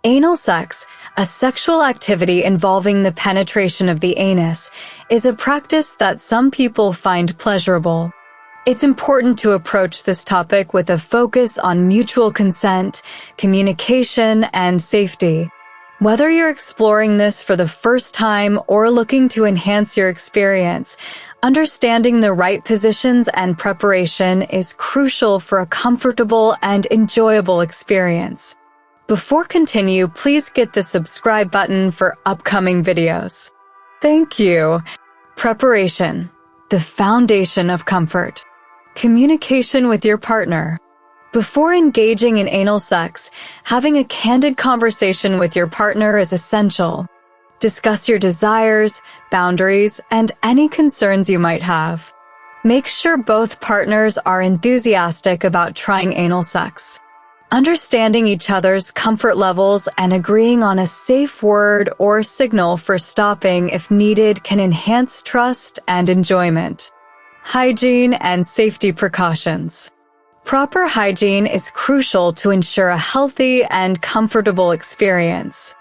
Anal sex, a sexual activity involving the penetration of the anus, is a practice that some people find pleasurable. It's important to approach this topic with a focus on mutual consent, communication, and safety. Whether you're exploring this for the first time or looking to enhance your experience, understanding the right positions and preparation is crucial for a comfortable and enjoyable experience. Before continue, please get the subscribe button for upcoming videos. Thank you. Preparation, the foundation of comfort. Communication with your partner. Before engaging in anal sex, having a candid conversation with your partner is essential. Discuss your desires, boundaries, and any concerns you might have. Make sure both partners are enthusiastic about trying anal sex. Understanding each other's comfort levels and agreeing on a safe word or signal for stopping if needed can enhance trust and enjoyment. Hygiene and safety precautions. Proper hygiene is crucial to ensure a healthy and comfortable experience.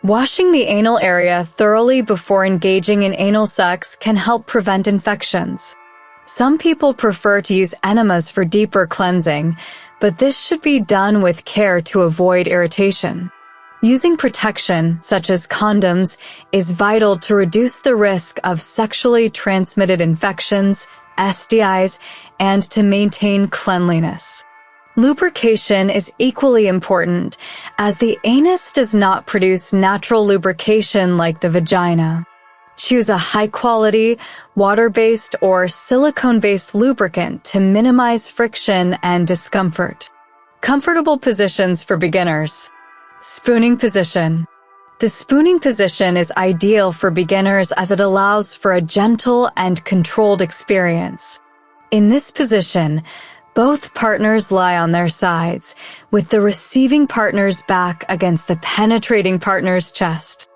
Washing the anal area thoroughly before engaging in anal sex can help prevent infections. Some people prefer to use enemas for deeper cleansing, but this should be done with care to avoid irritation. Using protection, such as condoms, is vital to reduce the risk of sexually transmitted infections, STIs, and to maintain cleanliness. Lubrication is equally important, as the anus does not produce natural lubrication like the vagina. Choose a high-quality, water-based or silicone-based lubricant to minimize friction and discomfort. Comfortable positions for beginners. Spooning position. The spooning position is ideal for beginners as it allows for a gentle and controlled experience. In this position, both partners lie on their sides, with the receiving partner's back against the penetrating partner's chest.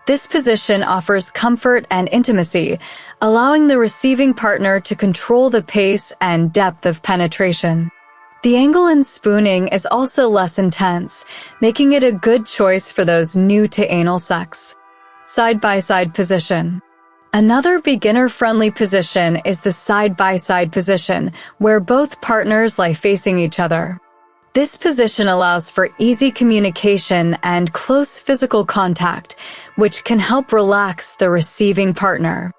This position offers comfort and intimacy, allowing the receiving partner to control the pace and depth of penetration. The angle in spooning is also less intense, making it a good choice for those new to anal sex. Side-by-side position. Another beginner-friendly position is the side-by-side position, where both partners lie facing each other. This position allows for easy communication and close physical contact, which can help relax the receiving partner.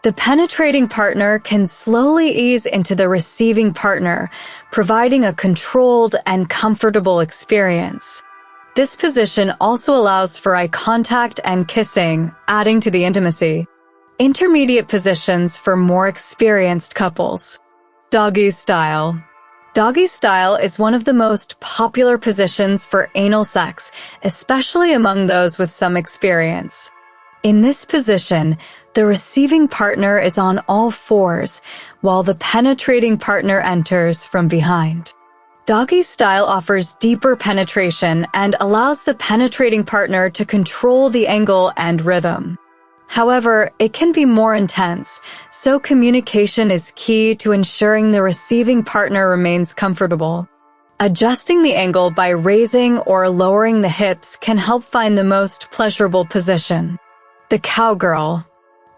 The penetrating partner can slowly ease into the receiving partner, providing a controlled and comfortable experience. This position also allows for eye contact and kissing, adding to the intimacy. Intermediate positions for more experienced couples. Doggy style. Doggy style is one of the most popular positions for anal sex, especially among those with some experience. In this position, the receiving partner is on all fours, while the penetrating partner enters from behind. Doggy style offers deeper penetration and allows the penetrating partner to control the angle and rhythm. However, it can be more intense, so communication is key to ensuring the receiving partner remains comfortable. Adjusting the angle by raising or lowering the hips can help find the most pleasurable position. The cowgirl.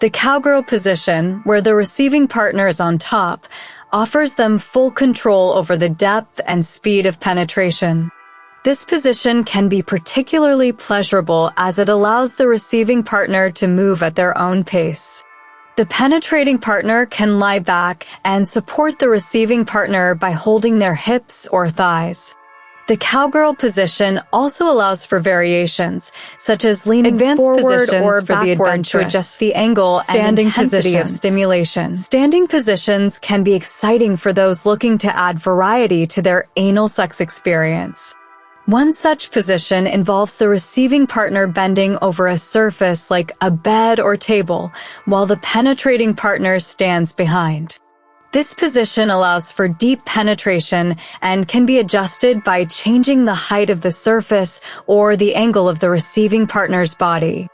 The cowgirl position, where the receiving partner is on top, offers them full control over the depth and speed of penetration. This position can be particularly pleasurable as it allows the receiving partner to move at their own pace. The penetrating partner can lie back and support the receiving partner by holding their hips or thighs. The cowgirl position also allows for variations, such as leaning forward or for the adventurous, to adjust the angle and intensity of stimulation. Standing positions can be exciting for those looking to add variety to their anal sex experience. One such position involves the receiving partner bending over a surface like a bed or table, while the penetrating partner stands behind. This position allows for deep penetration and can be adjusted by changing the height of the surface or the angle of the receiving partner's body.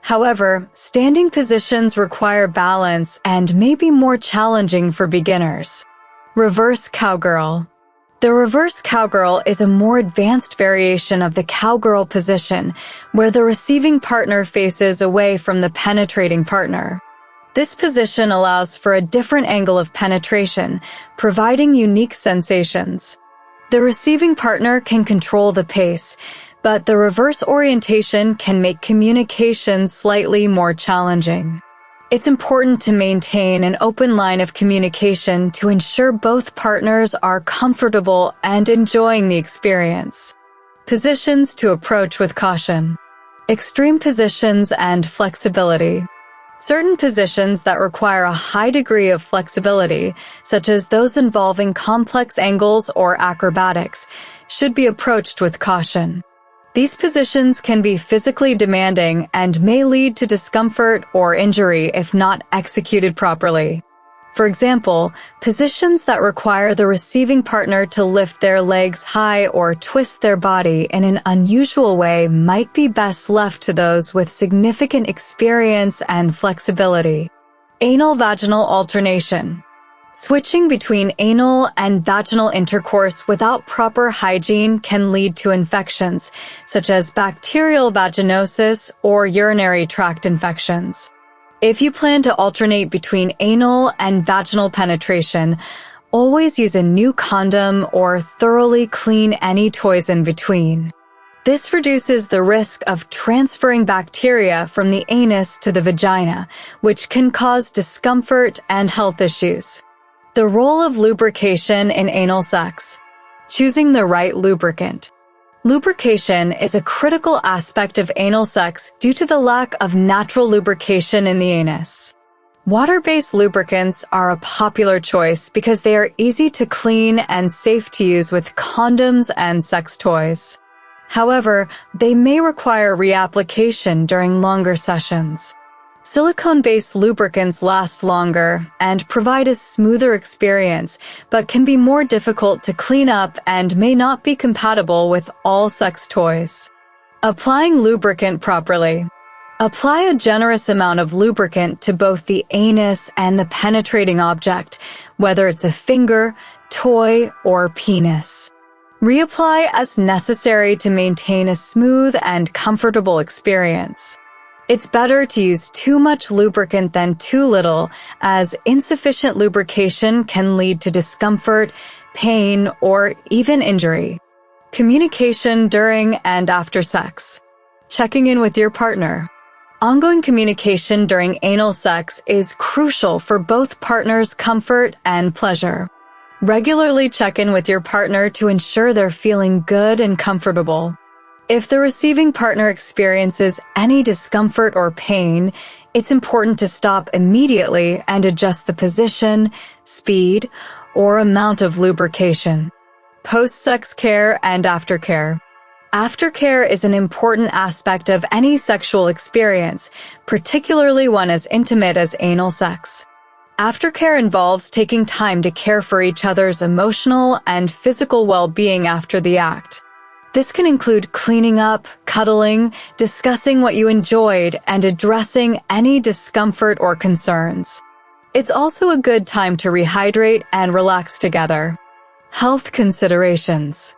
However, standing positions require balance and may be more challenging for beginners. Reverse cowgirl. The reverse cowgirl is a more advanced variation of the cowgirl position, where the receiving partner faces away from the penetrating partner. This position allows for a different angle of penetration, providing unique sensations. The receiving partner can control the pace, but the reverse orientation can make communication slightly more challenging. It's important to maintain an open line of communication to ensure both partners are comfortable and enjoying the experience. Positions to approach with caution. Extreme positions and flexibility. Certain positions that require a high degree of flexibility, such as those involving complex angles or acrobatics, should be approached with caution. These positions can be physically demanding and may lead to discomfort or injury if not executed properly. For example, positions that require the receiving partner to lift their legs high or twist their body in an unusual way might be best left to those with significant experience and flexibility. Anal-vaginal alternation. Switching between anal and vaginal intercourse without proper hygiene can lead to infections, such as bacterial vaginosis or urinary tract infections. If you plan to alternate between anal and vaginal penetration, always use a new condom or thoroughly clean any toys in between. This reduces the risk of transferring bacteria from the anus to the vagina, which can cause discomfort and health issues. The role of lubrication in anal sex. Choosing the right lubricant. Lubrication is a critical aspect of anal sex due to the lack of natural lubrication in the anus. Water-based lubricants are a popular choice because they are easy to clean and safe to use with condoms and sex toys. However, they may require reapplication during longer sessions. Silicone-based lubricants last longer and provide a smoother experience, but can be more difficult to clean up and may not be compatible with all sex toys. Applying lubricant properly. Apply a generous amount of lubricant to both the anus and the penetrating object, whether it's a finger, toy, or penis. Reapply as necessary to maintain a smooth and comfortable experience. It's better to use too much lubricant than too little, as insufficient lubrication can lead to discomfort, pain, or even injury. Communication during and after sex. Checking in with your partner. Ongoing communication during anal sex is crucial for both partners' comfort and pleasure. Regularly check in with your partner to ensure they're feeling good and comfortable. If the receiving partner experiences any discomfort or pain, it's important to stop immediately and adjust the position, speed, or amount of lubrication. Post-sex care and aftercare. Aftercare is an important aspect of any sexual experience, particularly one as intimate as anal sex. Aftercare involves taking time to care for each other's emotional and physical well-being after the act. This can include cleaning up, cuddling, discussing what you enjoyed, and addressing any discomfort or concerns. It's also a good time to rehydrate and relax together. Health considerations.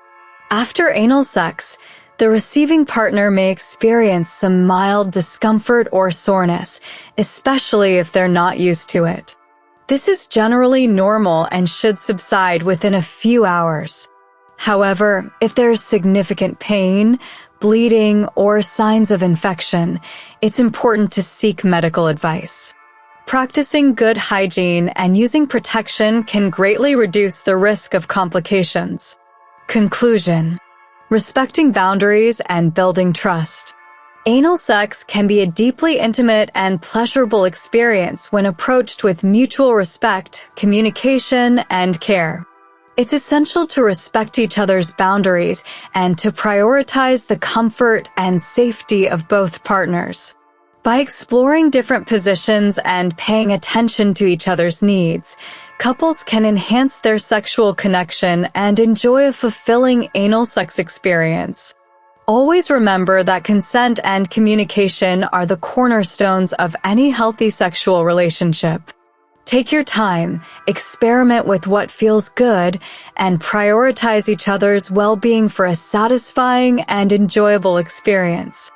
After anal sex, the receiving partner may experience some mild discomfort or soreness, especially if they're not used to it. This is generally normal and should subside within a few hours. However, if there's significant pain, bleeding, or signs of infection, it's important to seek medical advice. Practicing good hygiene and using protection can greatly reduce the risk of complications. Conclusion. Respecting boundaries and building trust. Anal sex can be a deeply intimate and pleasurable experience when approached with mutual respect, communication, and care. It's essential to respect each other's boundaries and to prioritize the comfort and safety of both partners. By exploring different positions and paying attention to each other's needs, couples can enhance their sexual connection and enjoy a fulfilling anal sex experience. Always remember that consent and communication are the cornerstones of any healthy sexual relationship. Take your time, experiment with what feels good, and prioritize each other's well-being for a satisfying and enjoyable experience.